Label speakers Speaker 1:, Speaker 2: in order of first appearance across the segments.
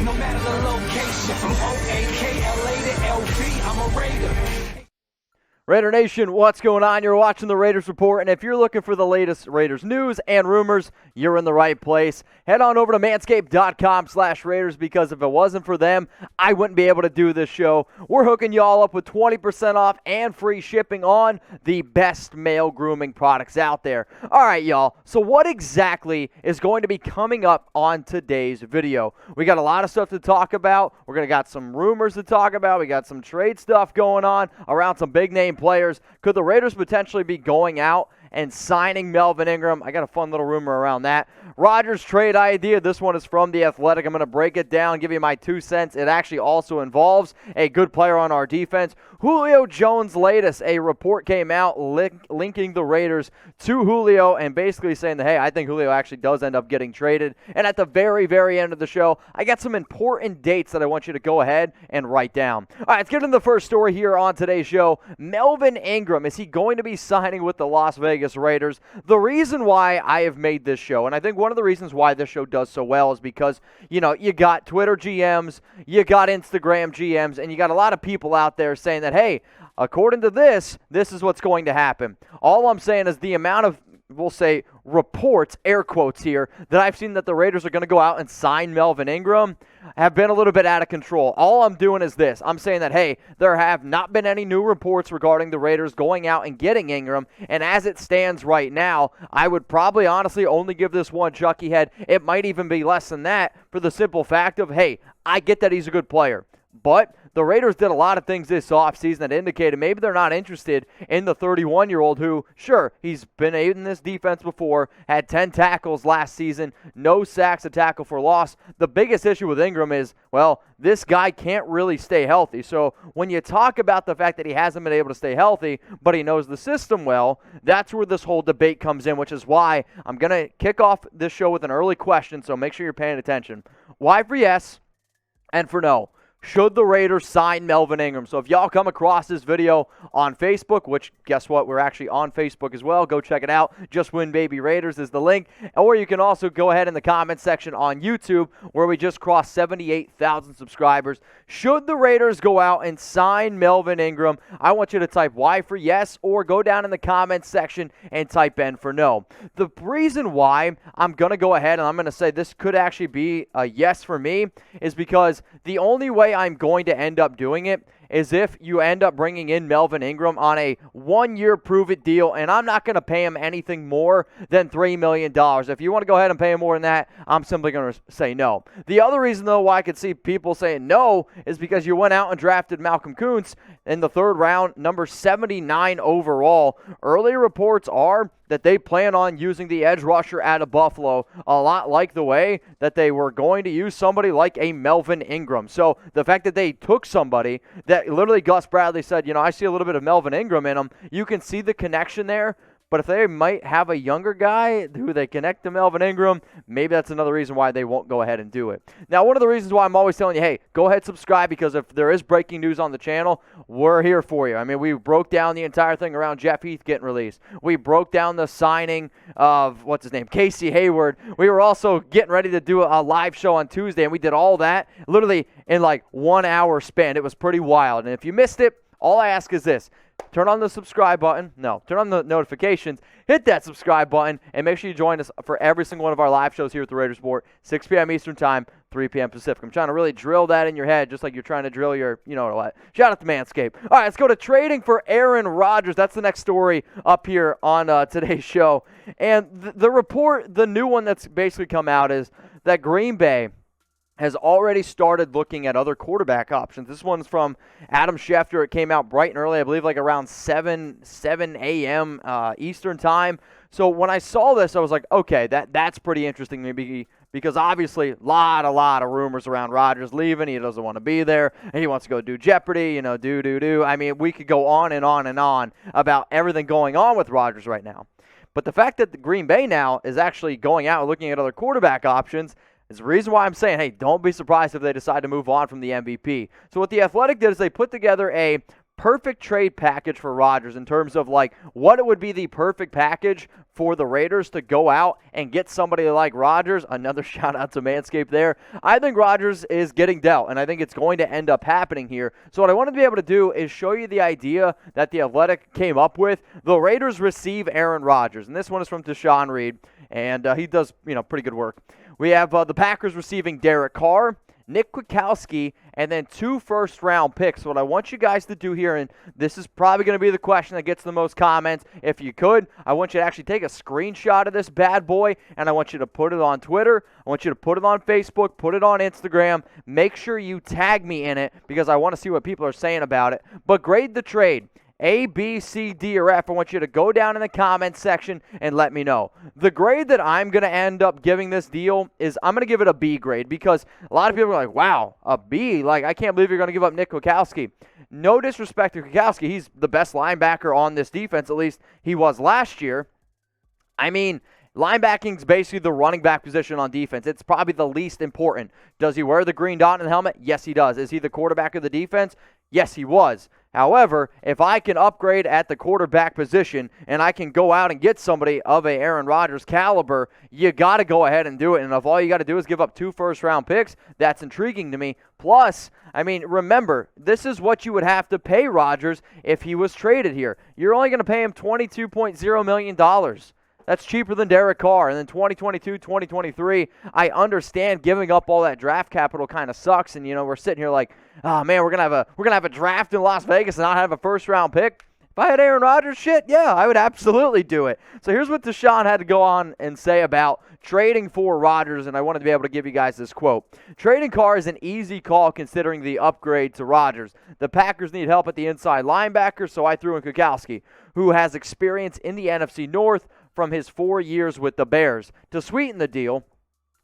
Speaker 1: no matter the location. From O-A-K-L-A to L-V, I'm a Raider.
Speaker 2: Raider Nation, what's going on? You're watching the Raiders Report, and if you're looking for the latest Raiders news and rumors, you're in the right place. Head on over to manscaped.com/Raiders, because if it wasn't for them, I wouldn't be able to do this show. We're hooking y'all up with 20% off and free shipping on the best male grooming products out there. All right, y'all, so what exactly is going to be coming up on today's video? We got a lot of stuff to talk about. We're going to got some rumors to talk about. We got some trade stuff going on around some big name players. Could the Raiders potentially be going out and signing Melvin Ingram? I got a fun little rumor around that. Rodgers trade idea. This one is from The Athletic. I'm going to break it down, give you my 2 cents. It actually also involves a good player on our defense. Julio Jones latest. A report came out linking the Raiders to Julio and basically saying that, hey, I think Julio actually does end up getting traded. And at the very, very end of the show, I got some important dates that I want you to go ahead and write down. All right, let's get into the first story here on today's show. Melvin Ingram, is he going to be signing with the Las Vegas Raiders? The reason why I have made this show, and I think one of the reasons why this show does so well, is because, you know, you got Twitter GMs, you got Instagram GMs, and you got a lot of people out there saying that, hey, according to this is what's going to happen. All I'm saying is the amount of, we'll say, reports, air quotes here, that I've seen that the Raiders are going to go out and sign Melvin Ingram have been a little bit out of control. All I'm doing is this. I'm saying that, hey, there have not been any new reports regarding the Raiders going out and getting Ingram, and as it stands right now, I would probably honestly only give this one Chucky head. It might even be less than that, for the simple fact of, hey, I get that he's a good player, but the Raiders did a lot of things this offseason that indicated maybe they're not interested in the 31-year-old who, sure, he's been in this defense before, had 10 tackles last season, no sacks, a tackle for loss. The biggest issue with Ingram is, well, this guy can't really stay healthy. So when you talk about the fact that he hasn't been able to stay healthy, but he knows the system well, that's where this whole debate comes in, which is why I'm going to kick off this show with an early question, so make sure you're paying attention. Why for yes and for no? Should the Raiders sign Melvin Ingram? So if y'all come across this video on Facebook, which guess what, we're actually on Facebook as well, go check it out. Just Win Baby Raiders is the link. Or you can also go ahead in the comment section on YouTube, where we just crossed 78,000 subscribers. Should the Raiders go out and sign Melvin Ingram? I want you to type Y for yes, or go down in the comments section and type N for no. The reason why I'm going to go ahead and I'm going to say this could actually be a yes for me is because the only way I'm going to end up doing it is if you end up bringing in Melvin Ingram on a one-year prove-it deal, and I'm not going to pay him anything more than $3 million. If you want to go ahead and pay him more than that, I'm simply going to say no. The other reason, though, why I could see people saying no is because you went out and drafted Malcolm Kuntz in the third round, number 79 overall. Early reports are that they plan on using the edge rusher out of Buffalo a lot like the way that they were going to use somebody like a Melvin Ingram. So the fact that they took somebody that literally Gus Bradley said, you know, I see a little bit of Melvin Ingram in him, you can see the connection there. But if they might have a younger guy who they connect to Melvin Ingram, maybe that's another reason why they won't go ahead and do it. Now, one of the reasons why I'm always telling you, hey, go ahead, subscribe, because if there is breaking news on the channel, we're here for you. I mean, we broke down the entire thing around Jeff Heath getting released. We broke down the signing of, Casey Hayward. We were also getting ready to do a live show on Tuesday, and we did all that literally in like 1 hour span. It was pretty wild. And if you missed it, all I ask is this. Turn on the subscribe button. No, turn on the notifications. Hit that subscribe button, and make sure you join us for every single one of our live shows here at the Raiders Report, 6 p.m. Eastern Time, 3 p.m. Pacific. I'm trying to really drill that in your head, just like you're trying to drill your, you know what. Shout out to Manscaped. All right, let's go to trading for Aaron Rodgers. That's the next story up here on today's show. And the report, the new one that's basically come out is that Green Bay has already started looking at other quarterback options. This one's from Adam Schefter. It came out bright and early, I believe like around 7 a.m. Eastern time. So when I saw this, I was like, okay, that's pretty interesting maybe, because obviously a lot of rumors around Rodgers leaving. He doesn't want to be there. He wants to go do Jeopardy, you know, do. I mean, we could go on and on and on about everything going on with Rodgers right now. But the fact that the Green Bay now is actually going out and looking at other quarterback options is the reason why I'm saying, hey, don't be surprised if they decide to move on from the MVP. So what The Athletic did is they put together a perfect trade package for Rodgers in terms of like what it would be the perfect package for the Raiders to go out and get somebody like Rodgers. Another shout out to Manscaped there. I think Rodgers is getting dealt, and I think it's going to end up happening here. So what I wanted to be able to do is show you the idea that the Athletic came up with. The Raiders receive Aaron Rodgers, and this one is from Tashan Reed, and he does pretty good work. We have the Packers receiving Derek Carr, Nick Kwiatkoski, and then 2 first-round picks. What I want you guys to do here, and this is probably going to be the question that gets the most comments, if you could, I want you to actually take a screenshot of this bad boy, and I want you to put it on Twitter. I want you to put it on Facebook, put it on Instagram. Make sure you tag me in it because I want to see what people are saying about it. But grade the trade. A, B, C, D, or F. I want you to go down in the comments section and let me know. The grade that I'm going to end up giving this deal is I'm going to give it a B grade because a lot of people are like, wow, a B? Like, I can't believe you're going to give up Nick Kwiatkoski. No disrespect to Kwiatkoski. He's the best linebacker on this defense, at least he was last year. I mean, linebacking is basically the running back position on defense. It's probably the least important. Does he wear the green dot in the helmet? Yes, he does. Is he the quarterback of the defense? Yes, he was. However, if I can upgrade at the quarterback position and I can go out and get somebody of a Aaron Rodgers caliber, you got to go ahead and do it. And if all you got to do is give up 2 first-round picks, that's intriguing to me. Plus, I mean, remember, this is what you would have to pay Rodgers if he was traded here. You're only going to pay him $22.0 million. That's cheaper than Derek Carr. And then 2022, 2023, I understand giving up all that draft capital kind of sucks. And, we're sitting here like, oh, man, we're gonna have a draft in Las Vegas and not have a first-round pick. If I had Aaron Rodgers, yeah, I would absolutely do it. So here's what Tashan had to go on and say about trading for Rodgers, and I wanted to be able to give you guys this quote. Trading Carr is an easy call considering the upgrade to Rodgers. The Packers need help at the inside linebacker, so I threw in Kwiatkoski, who has experience in the NFC North from his 4 years with the Bears. To sweeten the deal,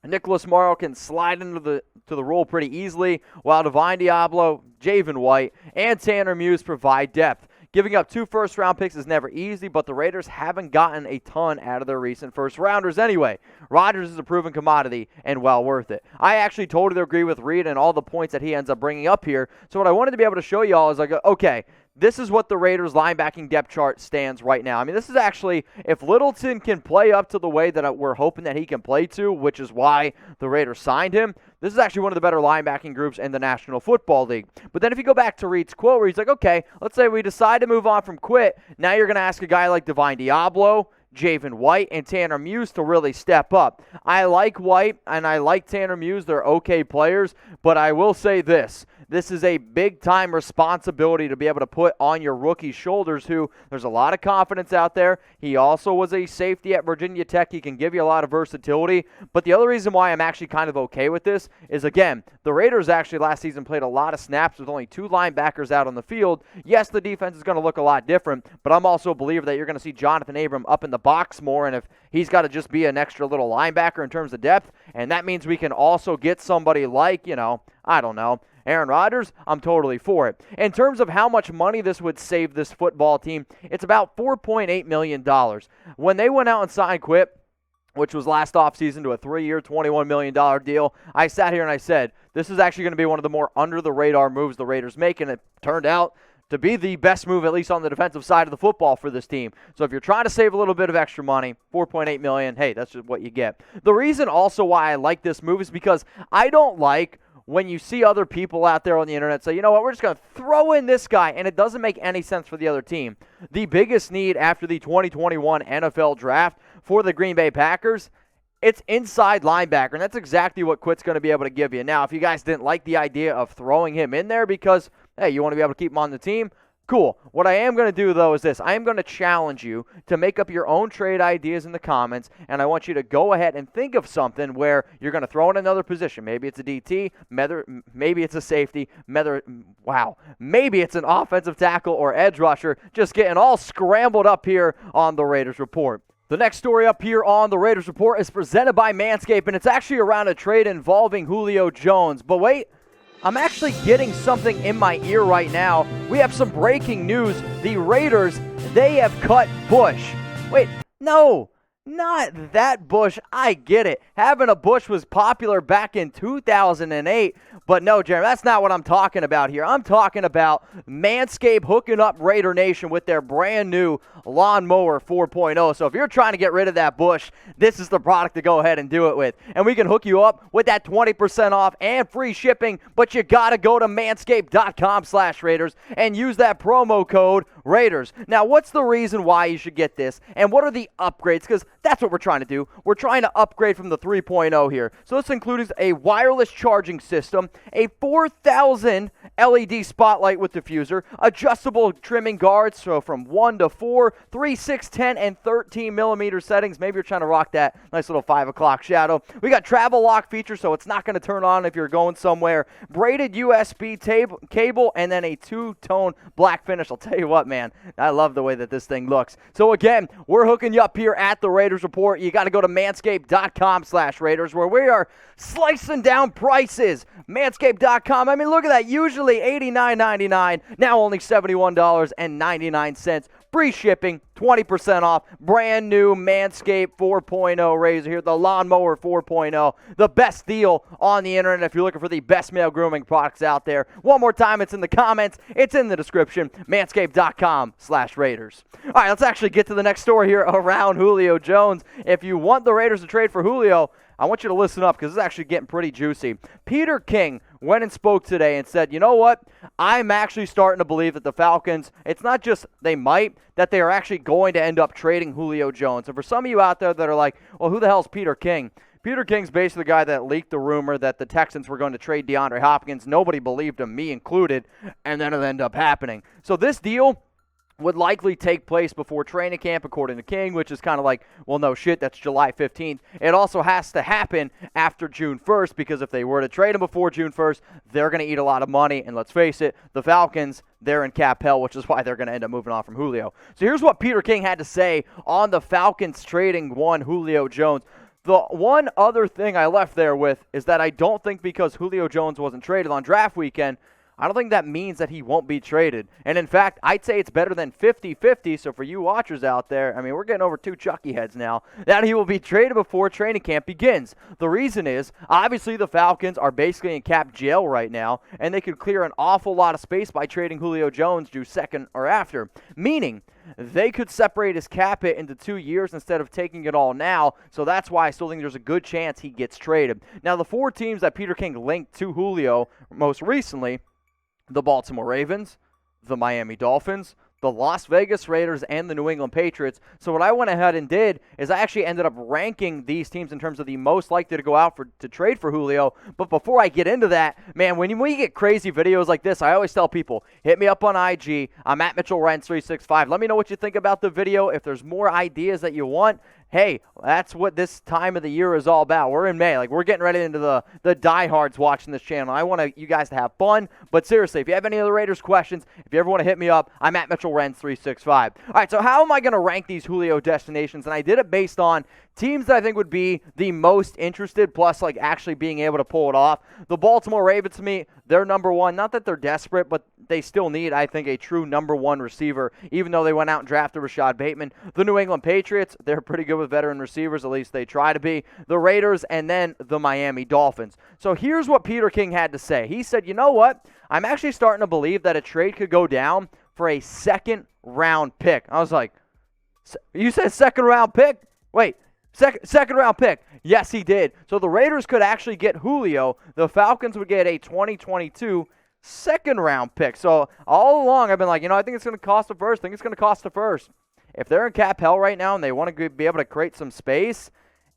Speaker 2: Nicholas Morrow can slide into the role pretty easily, while Divine Diablo, Javen White, and Tanner Muse provide depth. Giving up 2 first-round picks is never easy, but the Raiders haven't gotten a ton out of their recent first-rounders anyway. Rodgers is a proven commodity and well worth it. I actually totally agree with Reed and all the points that he ends up bringing up here. So what I wanted to be able to show you all is like, okay, this is what the Raiders linebacking depth chart stands right now. I mean, this is actually, if Littleton can play up to the way that we're hoping that he can play to, which is why the Raiders signed him, this is actually one of the better linebacking groups in the National Football League. But then if you go back to Reed's quote where he's like, okay, let's say we decide to move on from Quit. Now you're going to ask a guy like Divine Diablo, Javen White, and Tanner Muse to really step up. I like White and I like Tanner Muse. They're okay players, but I will say this. This is a big-time responsibility to be able to put on your rookie's shoulders, who there's a lot of confidence out there. He also was a safety at Virginia Tech. He can give you a lot of versatility. But the other reason why I'm actually kind of okay with this is, again, the Raiders actually last season played a lot of snaps with only 2 linebackers out on the field. Yes, the defense is going to look a lot different, but I'm also a believer that you're going to see Jonathan Abram up in the box more, and if he's got to just be an extra little linebacker in terms of depth, and that means we can also get somebody like, I don't know, Aaron Rodgers, I'm totally for it. In terms of how much money this would save this football team, it's about $4.8 million. When they went out and signed Quip, which was last offseason, to a 3-year, $21 million deal, I sat here and I said, this is actually going to be one of the more under-the-radar moves the Raiders make, and it turned out to be the best move, at least on the defensive side of the football for this team. So if you're trying to save a little bit of extra money, $4.8 million, hey, that's just what you get. The reason also why I like this move is because I don't like when you see other people out there on the internet say, you know what, we're just going to throw in this guy, and it doesn't make any sense for the other team. The biggest need after the 2021 NFL Draft for the Green Bay Packers, it's inside linebacker, and that's exactly what Quit's going to be able to give you. Now, if you guys didn't like the idea of throwing him in there because, hey, you want to be able to keep him on the team, cool. What I am going to do, though, is this. I am going to challenge you to make up your own trade ideas in the comments, and I want you to go ahead and think of something where you're going to throw in another position. Maybe it's a DT, maybe it's a safety, maybe it's an offensive tackle or edge rusher, just getting all scrambled up here on the Raiders Report. The next story up here on the Raiders Report is presented by Manscaped, and it's actually around a trade involving Julio Jones. But wait, I'm actually getting something in my ear right now. We have some breaking news. The Raiders, they have cut Bush. Wait, no. Not that bush. I get it. Having a bush was popular back in 2008. But no, Jeremy, that's not what I'm talking about here. I'm talking about Manscaped hooking up Raider Nation with their brand new Lawnmower 4.0. So if you're trying to get rid of that bush, this is the product to go ahead and do it with. And we can hook you up with that 20% off and free shipping. But you got to go to manscaped.com/Raiders and use that promo code Raiders. Now, what's the reason why you should get this? And what are the upgrades? Because that's what we're trying to do. We're trying to upgrade from the 3.0 here. So this includes a wireless charging system, a 4,000 LED spotlight with diffuser, adjustable trimming guards, so from 1 to 4, 3, 6, 10, and 13 millimeter settings. Maybe you're trying to rock that nice little 5 o'clock shadow. We got travel lock feature, so it's not going to turn on if you're going somewhere. Braided USB cable, and then a two-tone black finish. I'll tell you what, man, I love the way that this thing looks. So again, we're hooking you up here at the Raiders Report. You got to go to manscaped.com/Raiders, where we are slicing down prices. Manscaped.com. I mean, look at that. Usually $89.99, now only $71.99. Free shipping, 20% off. Brand new Manscaped 4.0 razor here, the Lawnmower 4.0. The best deal on the internet if you're looking for the best male grooming products out there. One more time, it's in the comments. It's in the description. Manscaped.com/Raiders. All right, let's actually get to the next story here around Julio Jones. If you want the Raiders to trade for Julio, I want you to listen up because this is actually getting pretty juicy. Peter King went and spoke today and said, you know what? I'm actually starting to believe that the Falcons, it's not just they might, that they are actually going to end up trading Julio Jones. And for some of you out there that are like, well, who the hell is Peter King? Peter King's basically the guy that leaked the rumor that the Texans were going to trade DeAndre Hopkins. Nobody believed him, me included, and then it ended up happening. So this deal would likely take place before training camp, according to King, which is kind of like, well, no shit, that's July 15th. It also has to happen after June 1st, because if they were to trade him before June 1st, they're going to eat a lot of money, and let's face it, the Falcons, they're in cap hell, which is why they're going to end up moving on from Julio. So here's what Peter King had to say on the Falcons trading one Julio Jones. The one other thing I left there with is that I don't think because Julio Jones wasn't traded on draft weekend, I don't think that means that he won't be traded. And in fact, I'd say it's better than 50-50. So for you watchers out there, I mean, we're getting over 2 Chucky heads now, that he will be traded before training camp begins. The reason is, obviously the Falcons are basically in cap jail right now, and they could clear an awful lot of space by trading Julio Jones due second or after. Meaning, they could separate his cap hit into 2 years instead of taking it all now, so that's why I still think there's a good chance he gets traded. Now, the 4 teams that Peter King linked to Julio most recently, the Baltimore Ravens, the Miami Dolphins, the Las Vegas Raiders, and the New England Patriots. So what I went ahead and did is I actually ended up ranking these teams in terms of the most likely to go out to trade for Julio. But before I get into that, man, when we get crazy videos like this, I always tell people, hit me up on IG. I'm at MitchellRents365. Let me know what you think about the video. If there's more ideas that you want, hey, that's what this time of the year is all about. We're in May. Like, we're getting ready into the diehards watching this channel. I want you guys to have fun. But seriously, if you have any other Raiders questions, if you ever want to hit me up, I'm at MitchellRents365. All right, so how am I going to rank these Julio destinations? And I did it based on teams that I think would be the most interested, plus like actually being able to pull it off. The Baltimore Ravens, to me, they're number one. Not that they're desperate, but they still need, I think, a true number one receiver, even though they went out and drafted Rashad Bateman. The New England Patriots, they're pretty good with veteran receivers, at least they try to be. The Raiders, and then the Miami Dolphins. So here's what Peter King had to say. He said, you know what? I'm actually starting to believe that a trade could go down for a second-round pick. I was like, you said second-round pick? Wait. Second round pick. Yes, he did. So the Raiders could actually get Julio. The Falcons would get a 2022 second round pick. So all along I've been like, I think it's going to cost a first. If they're in cap hell right now and they want to be able to create some space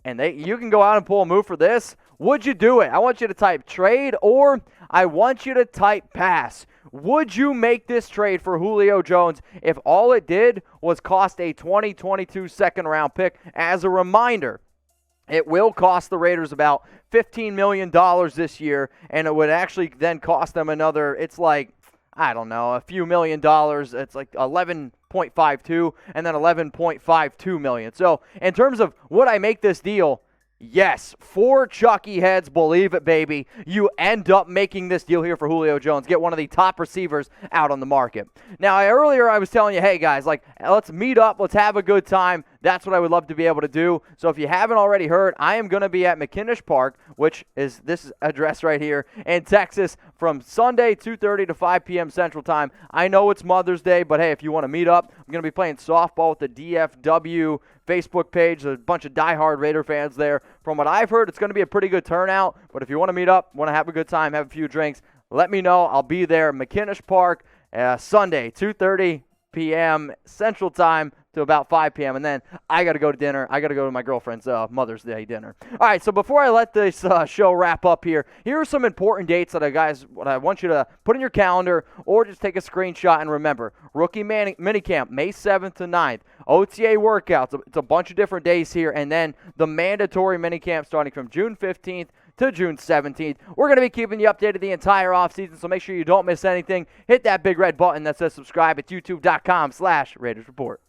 Speaker 2: and you can go out and pull a move for this, would you do it? I want you to type trade, or I want you to type pass. Would you make this trade for Julio Jones if all it did was cost a 2022 second-round pick? As a reminder, it will cost the Raiders about $15 million this year, and it would actually then cost them another, it's like, I don't know, a few $1 million. It's like 11.52 and then 11.52 million. So in terms of would I make this deal, yes, 4 Chucky heads, believe it, baby. You end up making this deal here for Julio Jones. Get one of the top receivers out on the market. Now, earlier I was telling you, hey, guys, let's meet up. Let's have a good time. That's what I would love to be able to do. So if you haven't already heard, I am going to be at McKinnish Park, which is this address right here in Texas, from Sunday 2:30 to 5 p.m. Central Time. I know it's Mother's Day, but hey, if you want to meet up, I'm going to be playing softball with the DFW Facebook page. There's a bunch of diehard Raider fans there. From what I've heard, it's going to be a pretty good turnout. But if you want to meet up, want to have a good time, have a few drinks, let me know. I'll be there, McKinnish Park, Sunday, 2:30 p.m. Central Time to about 5 p.m. And then I got to go to dinner. I got to go to my girlfriend's Mother's Day dinner. All right, so before I let this show wrap up here are some important dates that I want you to put in your calendar or just take a screenshot and remember. Rookie minicamp, May 7th to 9th. OTA workouts, it's a bunch of different days here. And then the mandatory minicamp starting from June 15th to June 17th. We're going to be keeping you updated the entire offseason, so make sure you don't miss anything. Hit that big red button that says subscribe at youtube.com/Raiders Report.